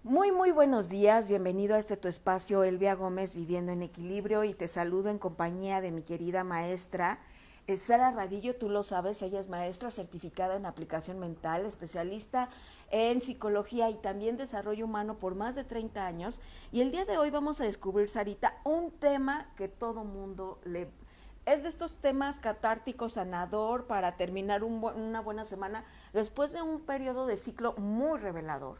Muy buenos días, bienvenido a este tu espacio, Elvia Gómez, Viviendo en Equilibrio, y te saludo en compañía de mi querida maestra Sara Radillo. Tú lo sabes, ella es maestra certificada en aplicación mental, especialista en psicología y también desarrollo humano por más de 30 años, y el día de hoy vamos a descubrir, Sarita, un tema que todo mundo le... Es de estos temas catárticos, sanador, para terminar una buena semana después de un periodo de ciclo muy revelador.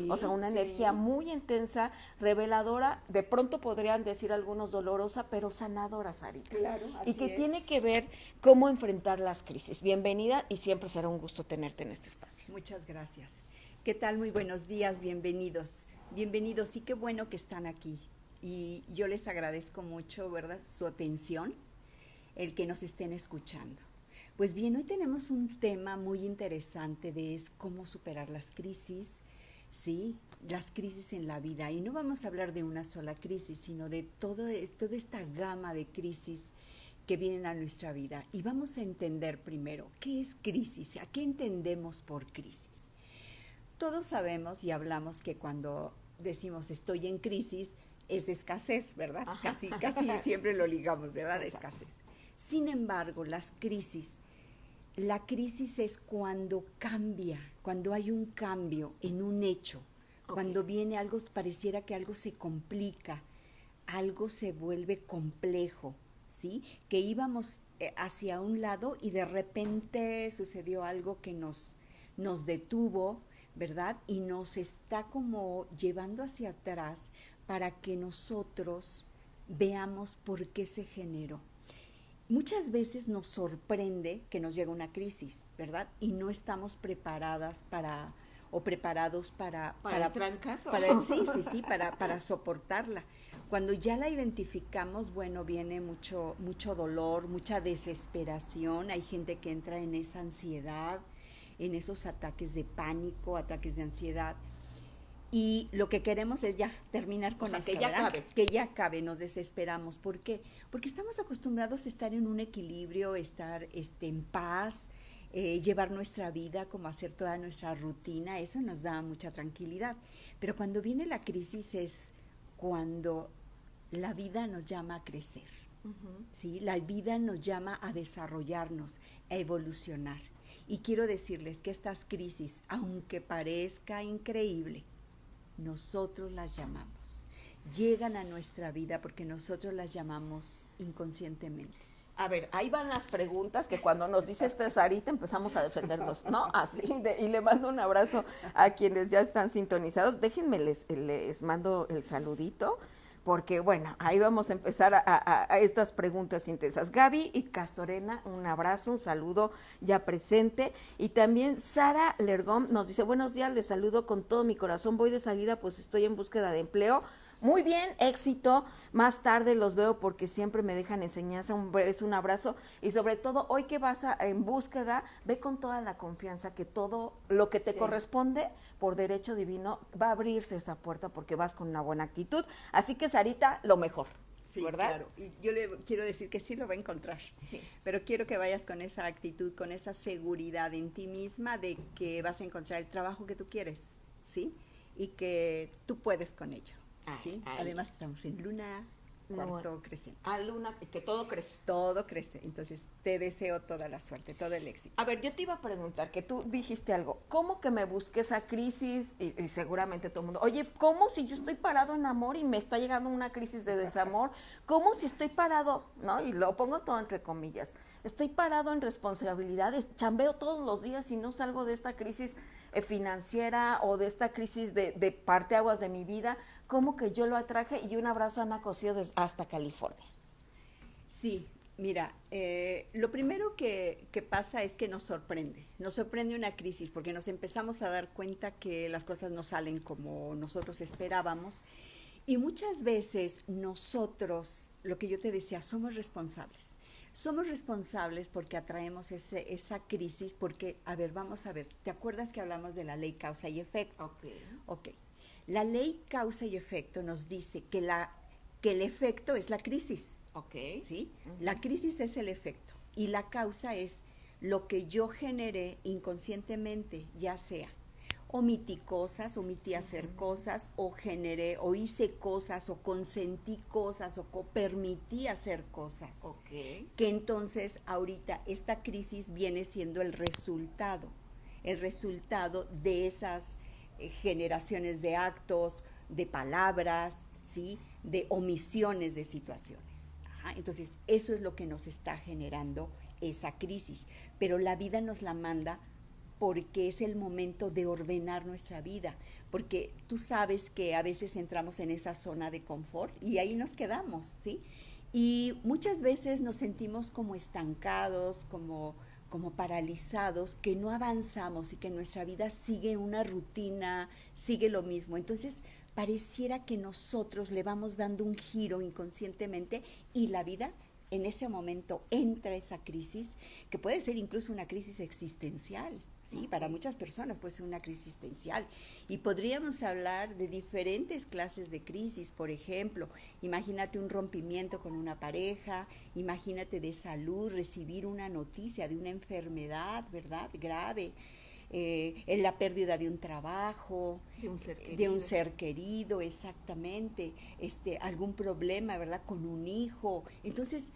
O sea, una energía muy intensa, reveladora, de pronto podrían decir algunos dolorosa, pero sanadora, Sarita. Claro, Y así que es. tiene que ver cómo enfrentar las crisis. Bienvenida y siempre será un gusto tenerte en este espacio. Muchas gracias. ¿Qué tal? Muy buenos días, bienvenidos. Bienvenidos, y qué bueno que están aquí. Y yo les agradezco mucho, ¿verdad?, su atención, el que nos estén escuchando. Pues bien, hoy tenemos un tema muy interesante de es cómo superar las crisis, ¿sí? Las crisis en la vida. Y no vamos a hablar de una sola crisis, sino de toda esta gama de crisis que vienen a nuestra vida. Y vamos a entender primero qué es crisis, a qué entendemos por crisis. Todos sabemos y hablamos que cuando decimos estoy en crisis es de escasez, ¿verdad? Casi siempre lo ligamos, ¿verdad? De escasez. Sin embargo, la crisis es cuando cambia, cuando hay un cambio en un hecho, cuando viene algo, pareciera que algo se complica, algo se vuelve complejo, ¿sí? Que íbamos hacia un lado y de repente sucedió algo que nos detuvo, ¿verdad? Y nos está como llevando hacia atrás para que nosotros veamos por qué se generó. Muchas veces nos sorprende que nos llega una crisis, ¿verdad? Y no estamos preparadas o preparados para ¿Para trancazo? Sí, para soportarla. Cuando ya la identificamos, bueno, viene mucho dolor, mucha desesperación. Hay gente que entra en esa ansiedad, en esos ataques de pánico, ataques de ansiedad. Y lo que queremos es ya terminar con eso, que ya acabe. Que ya acabe, nos desesperamos. ¿Por qué? Porque estamos acostumbrados a estar en un equilibrio, estar en paz, llevar nuestra vida, como hacer toda nuestra rutina, eso nos da mucha tranquilidad. Pero cuando viene la crisis es cuando la vida nos llama a crecer, ¿sí? La vida nos llama a desarrollarnos, a evolucionar. Y quiero decirles que estas crisis, aunque parezca increíble, nosotros las llamamos. Llegan a nuestra vida porque nosotros las llamamos inconscientemente. A ver, ahí van las preguntas que cuando nos dice Sarita empezamos a defendernos, ¿no? Así, y le mando un abrazo a quienes ya están sintonizados. Déjenme, les mando el saludito, porque bueno, ahí vamos a empezar a estas preguntas intensas. Gaby y Castorena, un abrazo, un saludo ya presente. Y también Sara Lergón nos dice, buenos días, les saludo con todo mi corazón, voy de salida, pues estoy en búsqueda de empleo. Muy bien, éxito, más tarde los veo porque siempre me dejan enseñanza, un abrazo, y sobre todo hoy que vas en búsqueda, ve con toda la confianza que todo lo que te corresponde por derecho divino va a abrirse esa puerta porque vas con una buena actitud, así que Sarita, lo mejor. Sí, ¿verdad? Claro. Y yo le quiero decir que sí lo va a encontrar. Sí. Pero quiero que vayas con esa actitud, con esa seguridad en ti misma de que vas a encontrar el trabajo que tú quieres, ¿sí? Y que tú puedes con ello, ¿sí? Además estamos en luna, cuarto creciente. Luna, que todo crece. Todo crece. Entonces te deseo toda la suerte, todo el éxito. A ver, yo te iba a preguntar, que tú dijiste algo, ¿cómo que me busqué esa crisis? Y seguramente todo el mundo, oye, ¿cómo si yo estoy parado en amor y me está llegando una crisis de desamor? ¿Cómo si estoy parado, no? Y lo pongo todo entre comillas, estoy parado en responsabilidades, chambeo todos los días y no salgo de esta crisis financiera o de esta crisis de parteaguas de mi vida. ¿Cómo que yo lo atraje? Y un abrazo a Ana Cosío hasta California. Sí, mira, lo primero que pasa es que nos sorprende una crisis porque nos empezamos a dar cuenta que las cosas no salen como nosotros esperábamos, y muchas veces nosotros, lo que yo te decía, somos responsables porque atraemos esa crisis porque, a ver, vamos a ver, ¿te acuerdas que hablamos de la ley causa y efecto? Ok. La ley causa y efecto nos dice que el efecto es la crisis. ¿Sí? La crisis es el efecto y la causa es lo que yo generé inconscientemente, ya sea omití hacer cosas, o generé, o hice cosas, o consentí cosas, o permití hacer cosas. Ok. Que entonces ahorita esta crisis viene siendo el resultado de esas generaciones de actos, de palabras, ¿sí? De omisiones de situaciones. Ajá, entonces, eso es lo que nos está generando esa crisis. Pero la vida nos la manda porque es el momento de ordenar nuestra vida, porque tú sabes que a veces entramos en esa zona de confort y ahí nos quedamos, ¿sí? Y muchas veces nos sentimos como estancados, como paralizados, que no avanzamos y que nuestra vida sigue una rutina, sigue lo mismo. Entonces, pareciera que nosotros le vamos dando un giro inconscientemente y la vida en ese momento entra esa crisis, que puede ser incluso una crisis existencial, ¿sí? Para muchas personas puede ser una crisis existencial. Y podríamos hablar de diferentes clases de crisis, por ejemplo, imagínate un rompimiento con una pareja, imagínate de salud, recibir una noticia de una enfermedad, ¿verdad? Grave, en la pérdida de un trabajo, de un ser querido, exactamente, algún problema, ¿verdad? Con un hijo. Entonces,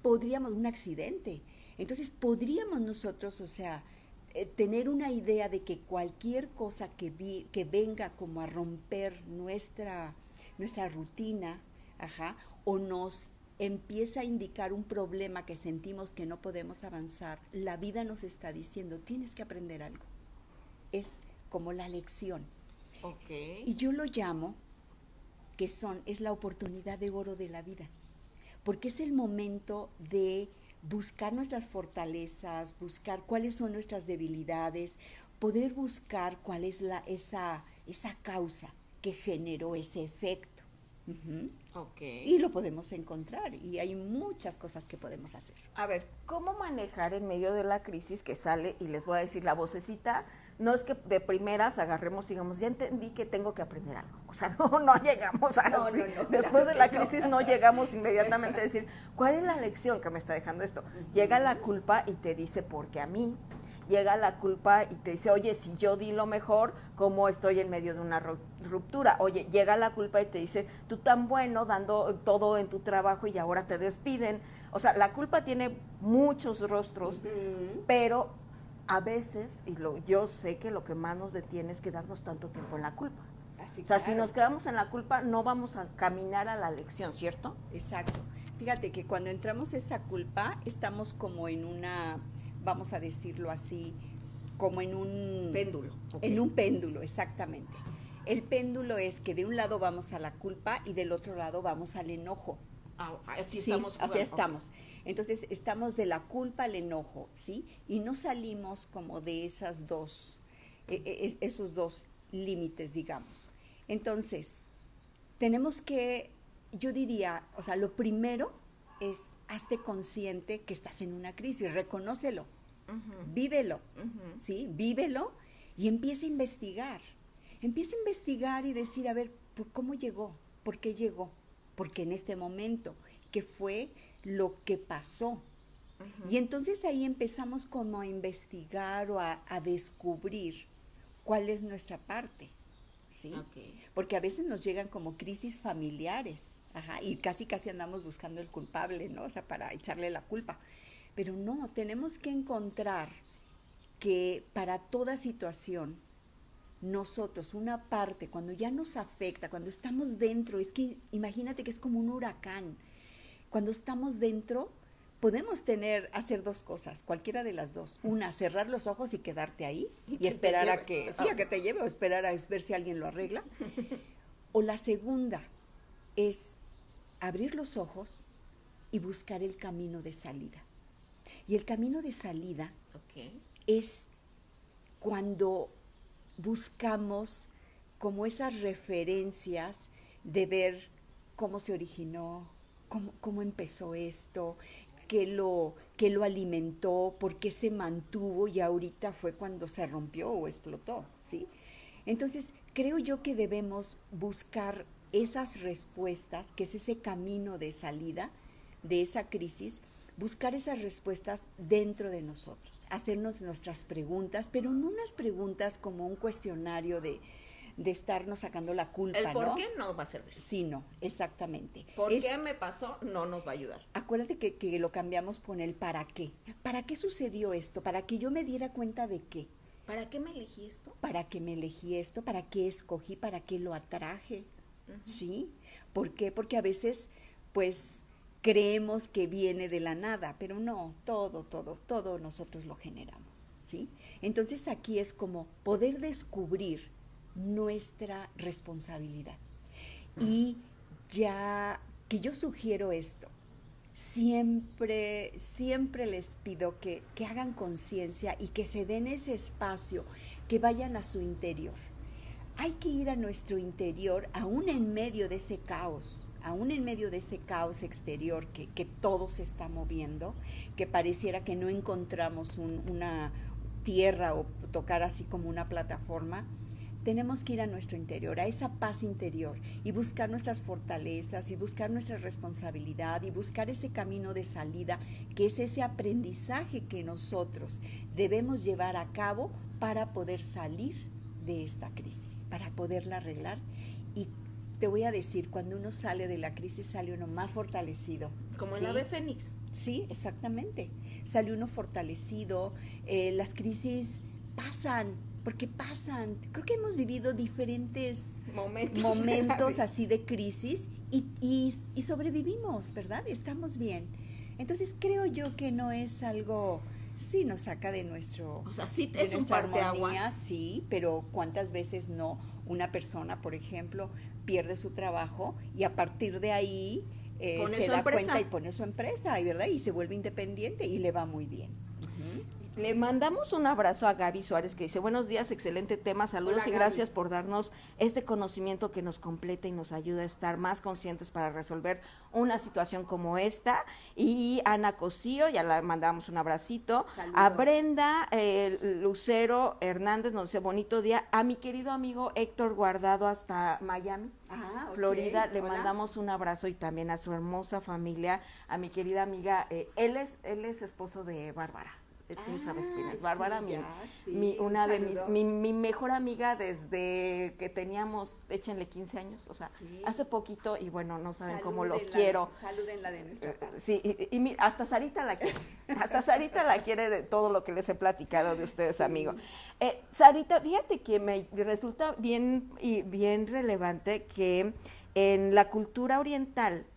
un accidente. Entonces, podríamos nosotros, o sea, tener una idea de que cualquier cosa que venga como a romper nuestra rutina, ajá, o nos empieza a indicar un problema que sentimos que no podemos avanzar, la vida nos está diciendo, tienes que aprender algo. Es como la lección. Okay. Y yo lo llamo es la oportunidad de oro de la vida, porque es el momento de buscar nuestras fortalezas, buscar cuáles son nuestras debilidades, poder buscar cuál es esa causa que generó ese efecto. Uh-huh. Okay. Y lo podemos encontrar y hay muchas cosas que podemos hacer. A ver, ¿cómo manejar en medio de la crisis que sale? Y les voy a decir, la vocecita, no es que de primeras agarremos y digamos, ya entendí que tengo que aprender algo. O sea, no llegamos a no, así. no, Después de la crisis no llegamos inmediatamente a decir, ¿cuál es la lección que me está dejando esto? Llega la culpa y te dice, porque a mí. Llega la culpa y te dice, oye, si yo di lo mejor, ¿cómo estoy en medio de una ruptura? Oye, llega la culpa y te dice, tú tan bueno dando todo en tu trabajo y ahora te despiden. O sea, la culpa tiene muchos rostros, pero a veces, yo sé que lo que más nos detiene es quedarnos tanto tiempo en la culpa. Así, o sea, claro. Si nos quedamos en la culpa, no vamos a caminar a la lección, ¿cierto? Exacto. Fíjate que cuando entramos esa culpa, estamos como en una, vamos a decirlo así, como en un péndulo. Okay. En un péndulo, exactamente. El péndulo es que de un lado vamos a la culpa y del otro lado vamos al enojo. Así sí, estamos. Así estamos. Entonces, estamos de la culpa al enojo, ¿sí? Y no salimos como de esos dos límites, digamos. Entonces, tenemos que, yo diría, o sea, lo primero es hazte consciente que estás en una crisis, reconócelo, vívelo, ¿sí? Vívelo y empieza a investigar. Empieza a investigar y decir, a ver, ¿cómo llegó? ¿Por qué llegó? Porque en este momento, ¿qué fue lo que pasó? Y entonces ahí empezamos como a investigar o a descubrir cuál es nuestra parte, ¿sí? Okay. Porque a veces nos llegan como crisis familiares, y casi andamos buscando el culpable, ¿no? O sea, para echarle la culpa. Pero no, tenemos que encontrar que para toda situación, nosotros, una parte, cuando ya nos afecta, cuando estamos dentro, es que imagínate que es como un huracán. Cuando estamos dentro, podemos hacer dos cosas, cualquiera de las dos. Una, cerrar los ojos y quedarte ahí y esperar a que te lleve o esperar a ver si alguien lo arregla. O la segunda es abrir los ojos y buscar el camino de salida. Y el camino de salida es cuando buscamos como esas referencias de ver cómo se originó, cómo empezó esto, qué lo alimentó, por qué se mantuvo y ahorita fue cuando se rompió o explotó, ¿sí? Entonces, creo yo que debemos buscar esas respuestas, que es ese camino de salida de esa crisis, buscar esas respuestas dentro de nosotros, hacernos nuestras preguntas, pero no unas preguntas como un cuestionario de estarnos sacando la culpa, El por ¿no? qué no va a servir. Sí, no, exactamente. ¿Por qué me pasó? No nos va a ayudar. Acuérdate que lo cambiamos con el para qué. ¿Para qué sucedió esto? ¿Para que yo me diera cuenta de qué? ¿Para qué me elegí esto? ¿Para qué me elegí esto? ¿Para qué escogí? ¿Para qué lo atraje? ¿Sí? ¿Por qué? Porque a veces, pues, creemos que viene de la nada, pero no, todo nosotros lo generamos, ¿sí? Entonces aquí es como poder descubrir nuestra responsabilidad. Y ya que yo sugiero esto, siempre les pido que hagan conciencia y que se den ese espacio, que vayan a su interior. Hay que ir a nuestro interior, aún en medio de ese caos, exterior que todo se está moviendo, que pareciera que no encontramos una tierra o tocar así como una plataforma. Tenemos que ir a nuestro interior, a esa paz interior, y buscar nuestras fortalezas, y buscar nuestra responsabilidad, y buscar ese camino de salida, que es ese aprendizaje que nosotros debemos llevar a cabo para poder salir de esta crisis, para poderla arreglar. Y te voy a decir, cuando uno sale de la crisis, sale uno más fortalecido. Como ¿sí? el ave fénix. Sí, exactamente. Sale uno fortalecido. Las crisis pasan, porque pasan. Creo que hemos vivido diferentes momentos así de crisis y sobrevivimos, ¿verdad? Estamos bien. Entonces creo yo que no es algo, sí nos saca de nuestro, o sea, sí de es un parteaguas. Sí, pero ¿cuántas veces no? Una persona, por ejemplo, pierde su trabajo y a partir de ahí se da cuenta y pone su empresa, ¿verdad? Y se vuelve independiente y le va muy bien. Le mandamos un abrazo a Gaby Suárez, que dice, buenos días, excelente tema, saludos. Hola, y gracias por darnos este conocimiento que nos completa y nos ayuda a estar más conscientes para resolver una situación como esta. Y Ana Cosío, ya le mandamos un abracito. Saludos. A Brenda Lucero Hernández nos dice, bonito día. A mi querido amigo Héctor Guardado hasta Miami, Florida, le mandamos un abrazo, y también a su hermosa familia, a mi querida amiga, él es esposo de Bárbara. Tú sabes quién es Bárbara, sí, una de mi mejor amiga desde que teníamos, échenle 15 años, o sea, hace poquito, y bueno, no saben cómo los quiero. Salúdenla de nuestra parte. Sí, y mira, hasta Sarita la quiere, de todo lo que les he platicado de ustedes, amigo. Sarita, fíjate que me resulta bien relevante que en la cultura oriental,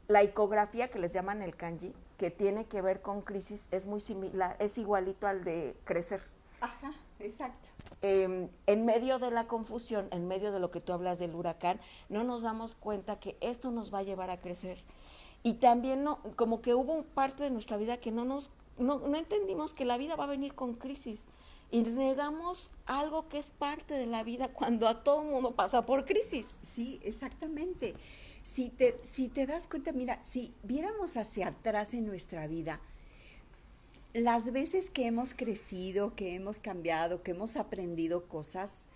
la icografía que les llaman el kanji, que tiene que ver con crisis, es muy similar, es igualito al de crecer. Ajá, exacto. En medio de la confusión, en medio de lo que tú hablas del huracán, no nos damos cuenta que esto nos va a llevar a crecer. Y también como que hubo parte de nuestra vida que no entendimos que la vida va a venir con crisis. Y negamos algo que es parte de la vida cuando a todo mundo pasa por crisis. Sí, exactamente. Si te das cuenta, mira, si viéramos hacia atrás en nuestra vida, las veces que hemos crecido, que hemos cambiado, que hemos aprendido cosas,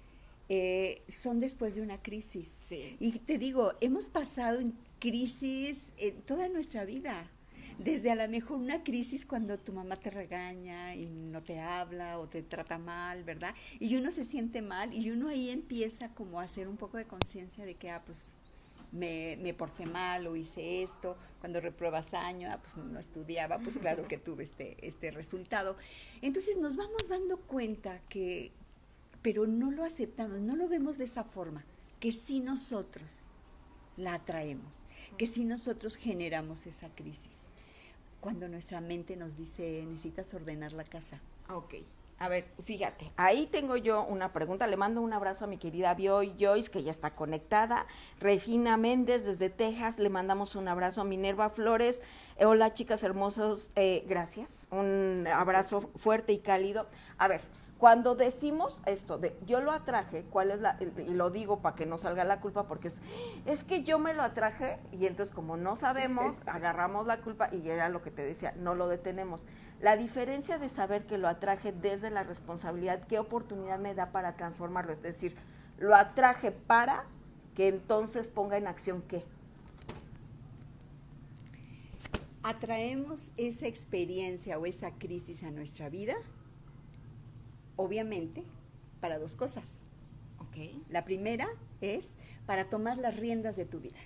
son después de una crisis. Sí. Y te digo, hemos pasado en crisis en toda nuestra vida. Desde a lo mejor una crisis cuando tu mamá te regaña y no te habla o te trata mal, ¿verdad? Y uno se siente mal y uno ahí empieza como a hacer un poco de conciencia de que, pues me porté mal o hice esto, cuando repruebas año, pues no estudiaba, pues claro que tuve este resultado. Entonces nos vamos dando cuenta pero no lo aceptamos, no lo vemos de esa forma, que sí nosotros la atraemos, que sí nosotros generamos esa crisis. Cuando nuestra mente nos dice, necesitas ordenar la casa. Ok. A ver, fíjate, ahí tengo yo una pregunta, le mando un abrazo a mi querida Bioy Joyce, que ya está conectada, Regina Méndez desde Texas, le mandamos un abrazo a Minerva Flores, hola chicas hermosas, gracias, un abrazo fuerte y cálido. A ver, cuando decimos esto de yo lo atraje, ¿cuál es y lo digo para que no salga la culpa, porque es que yo me lo atraje, y entonces como no sabemos, agarramos la culpa, y era lo que te decía, no lo detenemos. La diferencia de saber que lo atraje desde la responsabilidad, ¿qué oportunidad me da para transformarlo? Es decir, lo atraje para que entonces ponga en acción ¿qué? atraemos esa experiencia o esa crisis a nuestra vida, obviamente, para dos cosas. Ok. La primera es para tomar las riendas de tu vida.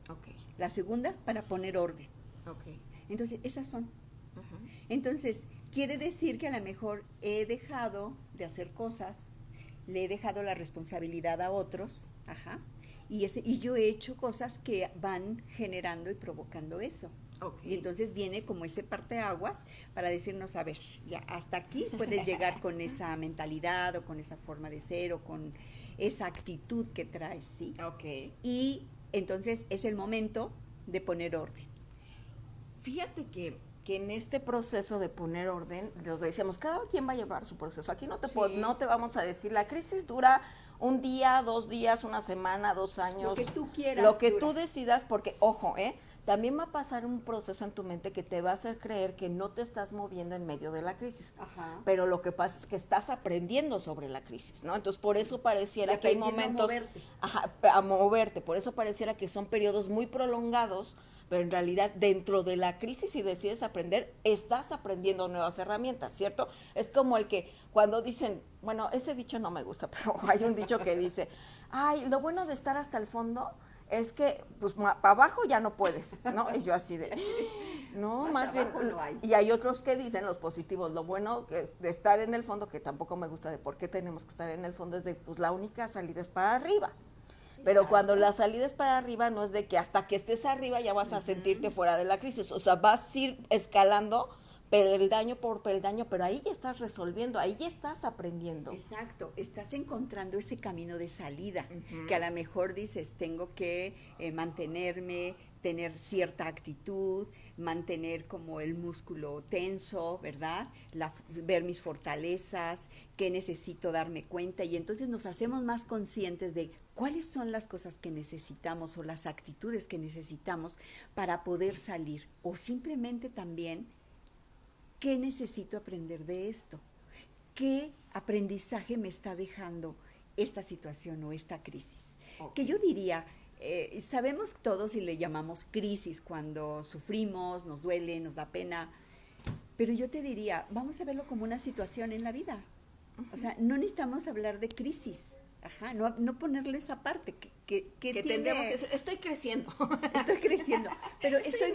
Ok. La segunda, para poner orden. Ok. Entonces, esas son. Ujú. Entonces, quiere decir que a lo mejor he dejado de hacer cosas, le he dejado la responsabilidad a otros, y yo he hecho cosas que van generando y provocando eso. Ok. Y entonces viene como ese parteaguas para decirnos, a ver, ya hasta aquí puedes llegar con esa mentalidad o con esa forma de ser o con esa actitud que traes, ¿sí? Ok. Y entonces es el momento de poner orden. Fíjate que en este proceso de poner orden, lo decíamos, cada quien va a llevar su proceso. Aquí no te vamos a decir, la crisis dura un día, 2 días, una semana, 2 años. Lo que tú quieras. Lo que dura. tú decidas, porque, ojo, también va a pasar un proceso en tu mente que te va a hacer creer que no te estás moviendo en medio de la crisis. Ajá. Pero lo que pasa es que estás aprendiendo sobre la crisis, ¿no? Entonces, por eso pareciera que hay momentos... a moverte. Por eso pareciera que son periodos muy prolongados, pero en realidad dentro de la crisis, si decides aprender, estás aprendiendo nuevas herramientas, ¿cierto? Es como el que cuando dicen, bueno, ese dicho no me gusta, pero hay un dicho que dice, ay, lo bueno de estar hasta el fondo es que, pues, para abajo ya no puedes, ¿no? Y yo así de, no, más bien, no hay. y hay otros que dicen, los positivos, lo bueno de estar en el fondo, que tampoco me gusta de por qué tenemos que estar en el fondo, es de, pues, la única salida es para arriba. Pero cuando la salida es para arriba, no es de que hasta que estés arriba ya vas a sentirte fuera de la crisis. O sea, vas a ir escalando peldaño por peldaño, pero ahí ya estás resolviendo, ahí ya estás aprendiendo. Exacto, estás encontrando ese camino de salida, que a lo mejor dices, tengo que mantenerme, tener cierta actitud, mantener como el músculo tenso, ¿verdad? Ver mis fortalezas, qué necesito darme cuenta, y entonces nos hacemos más conscientes de cuáles son las cosas que necesitamos o las actitudes que necesitamos para poder salir, o simplemente también, ¿qué necesito aprender de esto? ¿Qué aprendizaje me está dejando esta situación o esta crisis? Okay. Que yo diría, sabemos todos y le llamamos crisis cuando sufrimos, nos duele, nos da pena, pero yo te diría, vamos a verlo como una situación en la vida. O sea, no necesitamos hablar de crisis, no ponerle esa parte que tendremos que decir, estoy creciendo. Estoy creciendo, pero estoy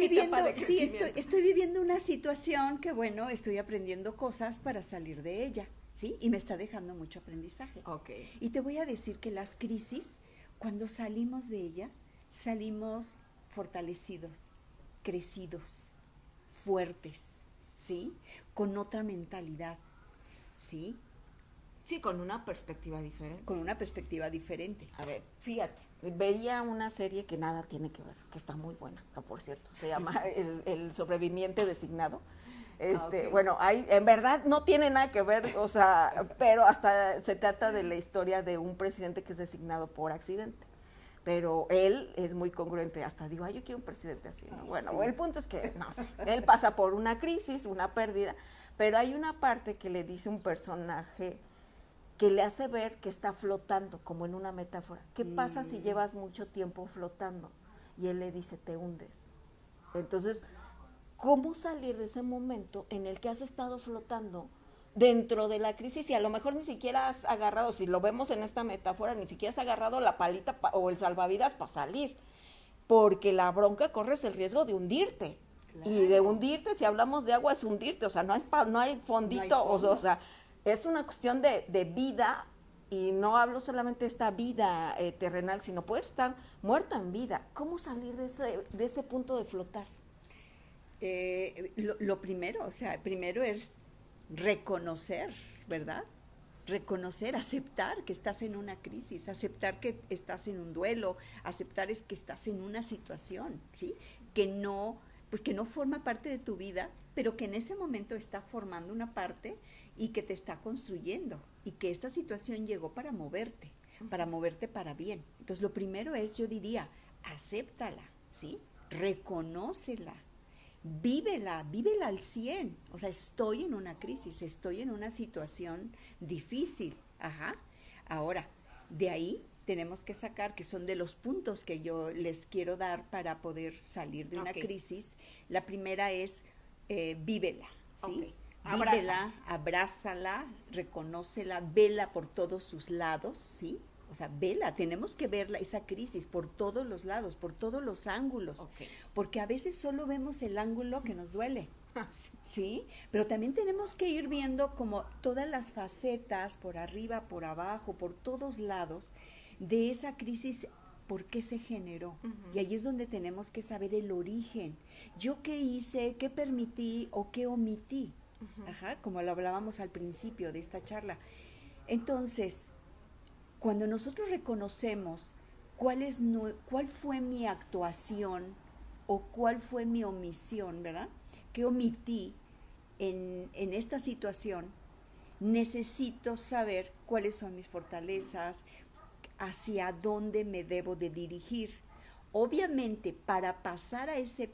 viviendo una situación que, bueno, estoy aprendiendo cosas para salir de ella, ¿sí? Y me está dejando mucho aprendizaje. Okay. Y te voy a decir que las crisis, cuando salimos de ella, salimos fortalecidos, crecidos, fuertes, ¿sí? Con otra mentalidad, ¿sí? Sí, con una perspectiva diferente. Con una perspectiva diferente. A ver, fíjate, veía una serie que nada tiene que ver, que está muy buena, por cierto, se llama El sobreviviente designado. Okay. Bueno, en verdad no tiene nada que ver, o sea, pero hasta se trata de la historia de un presidente que es designado por accidente. Pero él es muy congruente, hasta digo, yo quiero un presidente así, ¿no? Bueno, sí. El punto es que, no sé, él pasa por una crisis, una pérdida, pero hay una parte que le dice un personaje que le hace ver que está flotando, como en una metáfora. ¿Qué pasa si llevas mucho tiempo flotando? Y él le dice, te hundes. Entonces, ¿cómo salir de ese momento en el que has estado flotando dentro de la crisis y a lo mejor ni siquiera has agarrado, si lo vemos en esta metáfora, ni siquiera has agarrado la palita o el salvavidas para salir? Porque la bronca corres el riesgo de hundirte. Claro. Y de hundirte, si hablamos de agua, es hundirte, o sea, no hay fondito, no hay fondo. O sea, es una cuestión de vida, y no hablo solamente de esta vida terrenal, sino puedes estar muerto en vida. ¿Cómo salir de ese punto de flotar? Lo primero, o sea, primero es reconocer, ¿verdad? Reconocer, aceptar que estás en una crisis, aceptar que estás en un duelo, aceptar que estás en una situación, ¿sí? Que no forma parte de tu vida, pero que en ese momento está formando una parte y que te está construyendo, y que esta situación llegó para moverte para bien. Entonces, lo primero es, yo diría, acéptala, ¿sí? Reconócela, vívela al 100. O sea, estoy en una crisis, estoy en una situación difícil, Ahora, de ahí tenemos que sacar, que son de los puntos que yo les quiero dar para poder salir de una crisis. La primera es vívela, ¿sí? Vívela, abrázala, reconócela, vela por todos sus lados, ¿sí? O sea, vela, tenemos que ver esa crisis por todos los lados, por todos los ángulos, porque a veces solo vemos el ángulo que nos duele, ¿sí? Pero también tenemos que ir viendo como todas las facetas, por arriba, por abajo, por todos lados, de esa crisis, por qué se generó. Y ahí es donde tenemos que saber el origen. Yo qué hice, qué permití o qué omití, como lo hablábamos al principio de esta charla. Entonces, cuando nosotros reconocemos cuál fue mi actuación o cuál fue mi omisión, ¿verdad? ¿Qué omití en esta situación? Necesito saber cuáles son mis fortalezas, hacia dónde me debo de dirigir. Obviamente, para pasar a ese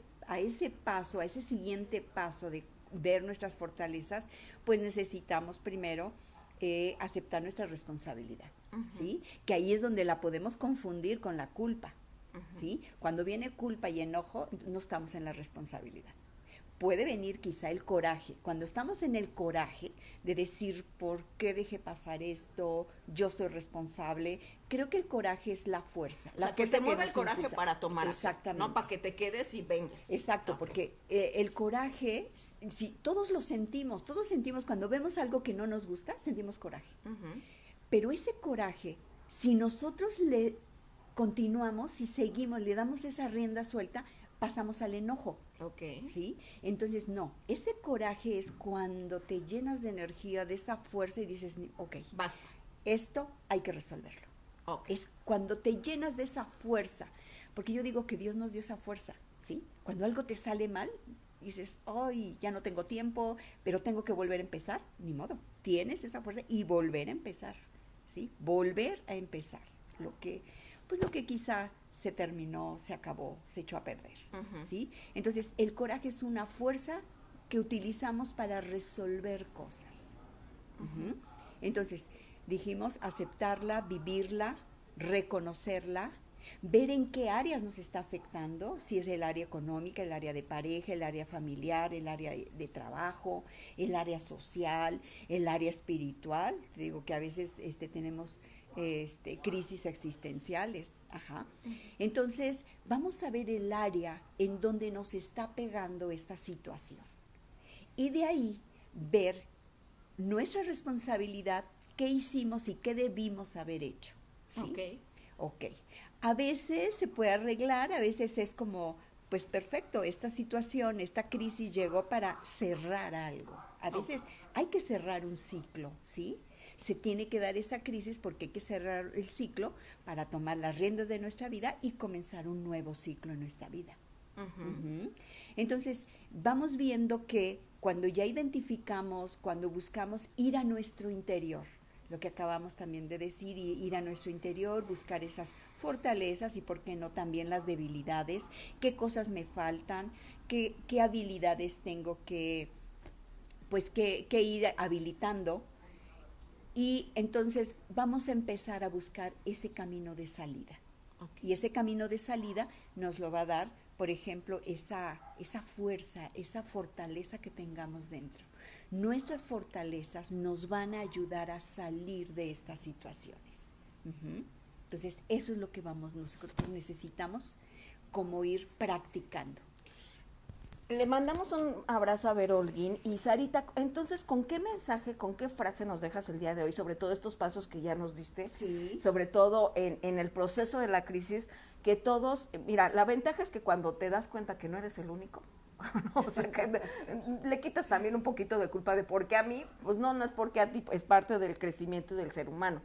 paso, a ese siguiente paso de ver nuestras fortalezas, pues necesitamos primero aceptar nuestra responsabilidad, ¿sí? Que ahí es donde la podemos confundir con la culpa, ¿sí? Cuando viene culpa y enojo, no estamos en la responsabilidad. Puede venir quizá el coraje. Cuando estamos en el coraje de decir, ¿por qué dejé pasar esto? Yo soy responsable. Creo que el coraje es la fuerza. O sea, que te mueve el coraje impulsa para tomar. Exactamente. No para que te quedes y vengas. Exacto, porque el coraje, si todos lo sentimos, cuando vemos algo que no nos gusta, sentimos coraje. Pero ese coraje, si nosotros le continuamos, si seguimos, le damos esa rienda suelta, pasamos al enojo. ¿Sí? Entonces, no, ese coraje es cuando te llenas de energía, de esa fuerza y dices, basta. Esto hay que resolverlo. Es cuando te llenas de esa fuerza, porque yo digo que Dios nos dio esa fuerza, ¿sí? Cuando algo te sale mal, dices, ay, ya no tengo tiempo, pero tengo que volver a empezar, ni modo, tienes esa fuerza y volver a empezar, ¿sí? Volver a empezar, lo que quizá se terminó, se acabó, se echó a perder, ¿sí? Entonces, el coraje es una fuerza que utilizamos para resolver cosas. Entonces, dijimos aceptarla, vivirla, reconocerla, ver en qué áreas nos está afectando, si es el área económica, el área de pareja, el área familiar, el área de trabajo, el área social, el área espiritual. Te digo que a veces tenemos crisis existenciales. Entonces, vamos a ver el área en donde nos está pegando esta situación. Y de ahí, ver nuestra responsabilidad, qué hicimos y qué debimos haber hecho. ¿Sí? Ok. A veces se puede arreglar, a veces es como, pues perfecto, esta situación, esta crisis llegó para cerrar algo. A veces hay que cerrar un ciclo, ¿sí? Se tiene que dar esa crisis porque hay que cerrar el ciclo para tomar las riendas de nuestra vida y comenzar un nuevo ciclo en nuestra vida. Entonces, vamos viendo que cuando ya identificamos, cuando buscamos ir a nuestro interior, lo que acabamos también de decir, ir a nuestro interior, buscar esas fortalezas y, por qué no, también las debilidades, qué cosas me faltan, qué habilidades tengo que ir habilitando. Y entonces vamos a empezar a buscar ese camino de salida. Y ese camino de salida nos lo va a dar, por ejemplo, esa fuerza, esa fortaleza que tengamos dentro. Nuestras fortalezas nos van a ayudar a salir de estas situaciones. Entonces, eso es lo que nosotros necesitamos como ir practicando. Le mandamos un abrazo a Vero Holguín. Y Sarita, entonces, ¿con qué mensaje, con qué frase nos dejas el día de hoy, sobre todo estos pasos que ya nos diste? Sí. Sobre todo en el proceso de la crisis, que todos, mira, la ventaja es que cuando te das cuenta que no eres el único, o sea, que le quitas también un poquito de culpa de por qué a mí, pues no es porque a ti, es parte del crecimiento del ser humano.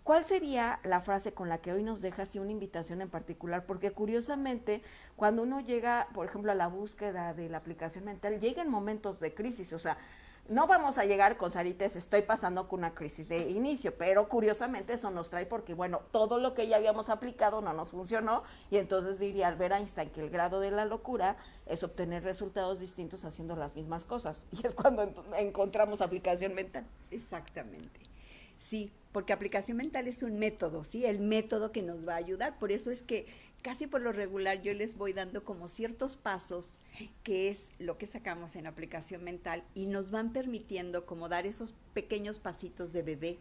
¿Cuál sería la frase con la que hoy nos dejas y una invitación en particular? Porque curiosamente, cuando uno llega, por ejemplo, a la búsqueda de la aplicación mental, llega en momentos de crisis. O sea, no vamos a llegar con Sarites, estoy pasando con una crisis de inicio, pero curiosamente eso nos trae porque, bueno, todo lo que ya habíamos aplicado no nos funcionó, y entonces diría Albert Einstein que el grado de la locura es obtener resultados distintos haciendo las mismas cosas, y es cuando encontramos aplicación mental. Exactamente. Sí, porque aplicación mental es un método, ¿sí? El método que nos va a ayudar. Por eso es que casi por lo regular yo les voy dando como ciertos pasos, que es lo que sacamos en aplicación mental, y nos van permitiendo como dar esos pequeños pasitos de bebé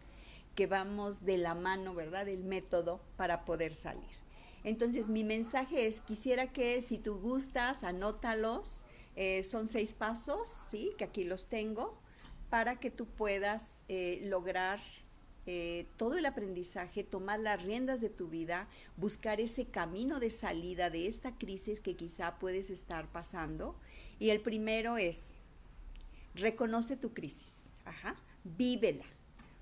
que vamos de la mano, ¿verdad? Del método para poder salir. Entonces, mi mensaje es, quisiera que si tú gustas, anótalos, son 6 pasos, ¿sí? Que aquí los tengo, para que tú puedas lograr todo el aprendizaje, tomar las riendas de tu vida, buscar ese camino de salida de esta crisis que quizá puedes estar pasando. Y el primero es, reconoce tu crisis, vívela.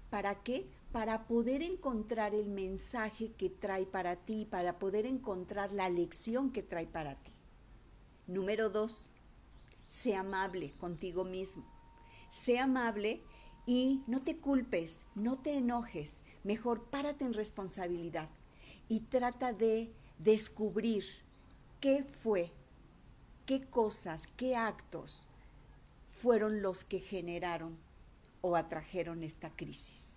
¿Para qué? Para poder encontrar el mensaje que trae para ti, para poder encontrar la lección que trae para ti. Número 2, sé amable contigo mismo. Sé amable y no te culpes, no te enojes. Mejor párate en responsabilidad y trata de descubrir qué fue, qué cosas, qué actos fueron los que generaron o atrajeron esta crisis.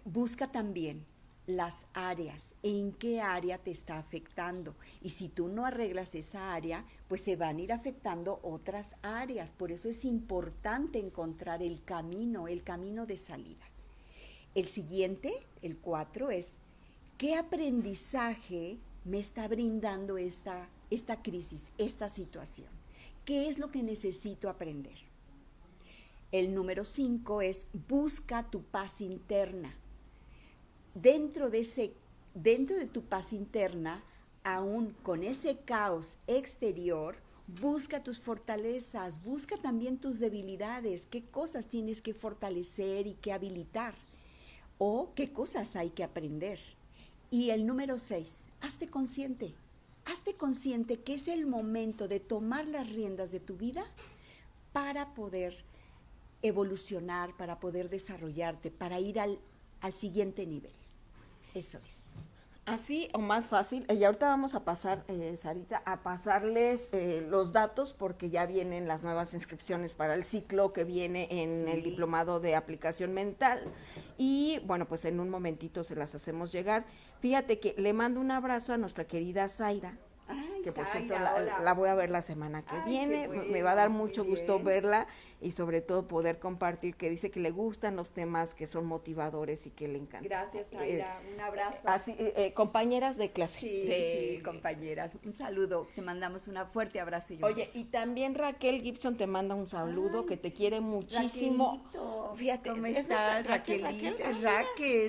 Busca también las áreas, en qué área te está afectando, y si tú no arreglas esa área, pues se van a ir afectando otras áreas. Por eso es importante encontrar el camino de salida. El siguiente, el 4, es ¿qué aprendizaje me está brindando esta crisis, esta situación? ¿Qué es lo que necesito aprender? El número 5 es busca tu paz interna. Dentro de tu paz interna, aún con ese caos exterior, busca tus fortalezas, busca también tus debilidades, qué cosas tienes que fortalecer y que habilitar, o qué cosas hay que aprender. Y el número 6, hazte consciente que es el momento de tomar las riendas de tu vida para poder evolucionar, para poder desarrollarte, para ir al siguiente nivel. Eso es. Así o más fácil, y ahorita vamos a pasar, Sarita, a pasarles los datos porque ya vienen las nuevas inscripciones para el ciclo que viene en el diplomado de aplicación mental, y bueno, pues en un momentito se las hacemos llegar. Fíjate que le mando un abrazo a nuestra querida Zaira, que por cierto la voy a ver la semana que viene. Bueno, me va a dar mucho gusto verla y sobre todo poder compartir, que dice que le gustan los temas que son motivadores y que le encantan. Gracias, Zaira, un abrazo. Así, compañeras de clase. Sí, compañeras, un saludo, te mandamos un fuerte abrazo. Oye, y también Raquel Gibson te manda un saludo, que te quiere muchísimo. Raquelito, fíjate, ¿cómo es estás, Raquel,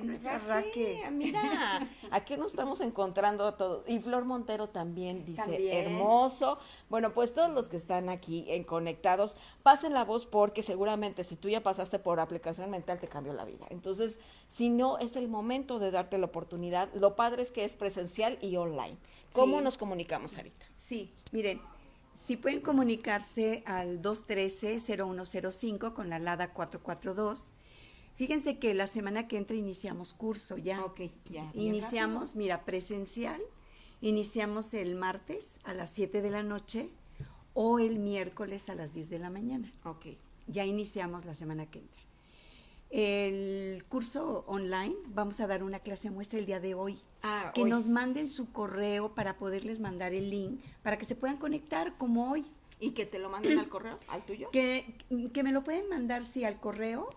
nuestra Raquel. Mira, aquí nos estamos encontrando a todos. Y Flor Montero también dice, ¿También? hermoso. Bueno, pues todos los que están aquí conectados, pasen la voz, porque seguramente si tú ya pasaste por aplicación mental te cambió la vida. Entonces, si no, es el momento de darte la oportunidad. Lo padre es que es presencial y online. ¿Cómo nos comunicamos ahorita? Sí, miren, si pueden comunicarse al 213-0105 con la LADA 442. Fíjense que la semana que entra iniciamos curso ya. Ok, ya. Iniciamos, mira, presencial, iniciamos el martes a las 7 de la noche o el miércoles a las 10 de la mañana. Ok. Ya iniciamos la semana que entra. El curso online, vamos a dar una clase muestra el día de hoy. Que hoy nos manden su correo para poderles mandar el link, para que se puedan conectar como hoy. ¿Y que te lo manden al correo, al tuyo? Que me lo pueden mandar, sí, al correo.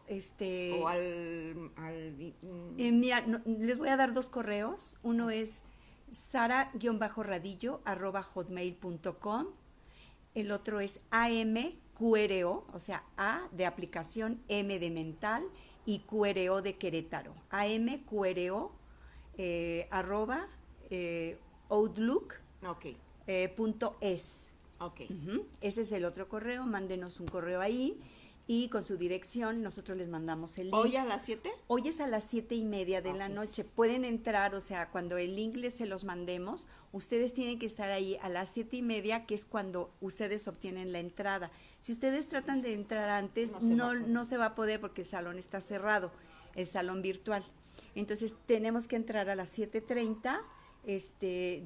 O al mira, les voy a dar 2 correos. Uno es sara-radillo@hotmail.com. El otro es AMQRO, o sea, A de aplicación, M de mental y QRO de Querétaro. AMQRO arroba outlook.es. Okay. Ese es el otro correo, mándenos un correo ahí y con su dirección nosotros les mandamos el link. ¿Hoy a las 7? Hoy es a las 7:30 de la noche. Pueden entrar, o sea, cuando el link se los mandemos, ustedes tienen que estar ahí a las 7:30, que es cuando ustedes obtienen la entrada. Si ustedes tratan de entrar antes, no se va a poder porque el salón está cerrado, el salón virtual. Entonces tenemos que entrar a las 7:30,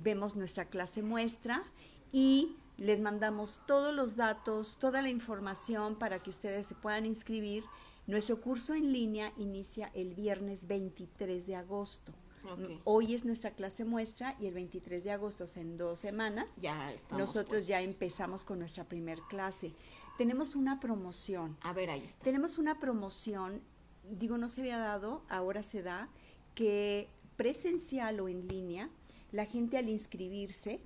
vemos nuestra clase muestra y les mandamos todos los datos, toda la información para que ustedes se puedan inscribir. Nuestro curso en línea inicia el viernes 23 de agosto. Ok. Hoy es nuestra clase muestra y el 23 de agosto, en 2 semanas, Ya estamos, nosotros pues. ya empezamos con nuestra primer clase. Tenemos una promoción. A ver, ahí está. Tenemos una promoción, digo, no se había dado, ahora se da, que presencial o en línea, la gente al inscribirse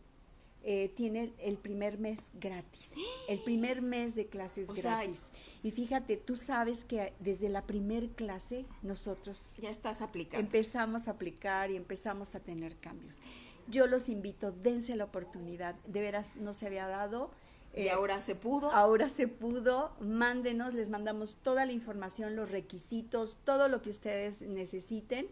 tiene el primer mes gratis, el primer mes de clases O sea, gratis. Y fíjate, tú sabes que desde la primer clase nosotros Ya estás aplicando. empezamos a aplicar y empezamos a tener cambios. Yo los invito, dense la oportunidad, de veras no se había dado. Y ahora se pudo. Ahora se pudo, mándenos, les mandamos toda la información, los requisitos, todo lo que ustedes necesiten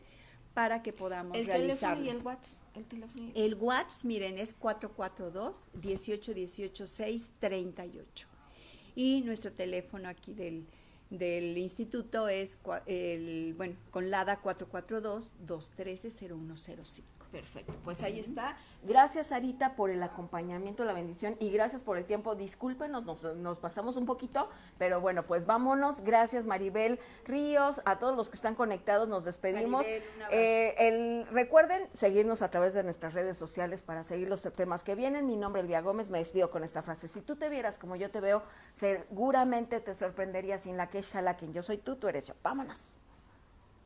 para que podamos El realizarlo. teléfono y el WhatsApp. El teléfono y El WhatsApp, miren, es 442-1818-638. Y nuestro teléfono aquí del instituto es, con LADA 442-213-0105. Perfecto, pues ahí está. Gracias, Sarita, por el acompañamiento, la bendición, y gracias por el tiempo. Discúlpenos, nos pasamos un poquito, pero bueno, pues vámonos. Gracias, Maribel Ríos, a todos los que están conectados, nos despedimos. Maribel, un abrazo. Recuerden seguirnos a través de nuestras redes sociales para seguir los temas que vienen. Mi nombre es Elvia Gómez, me despido con esta frase: si tú te vieras como yo te veo, seguramente te sorprendería sin la queja, la quien yo soy tú eres yo. Vámonos.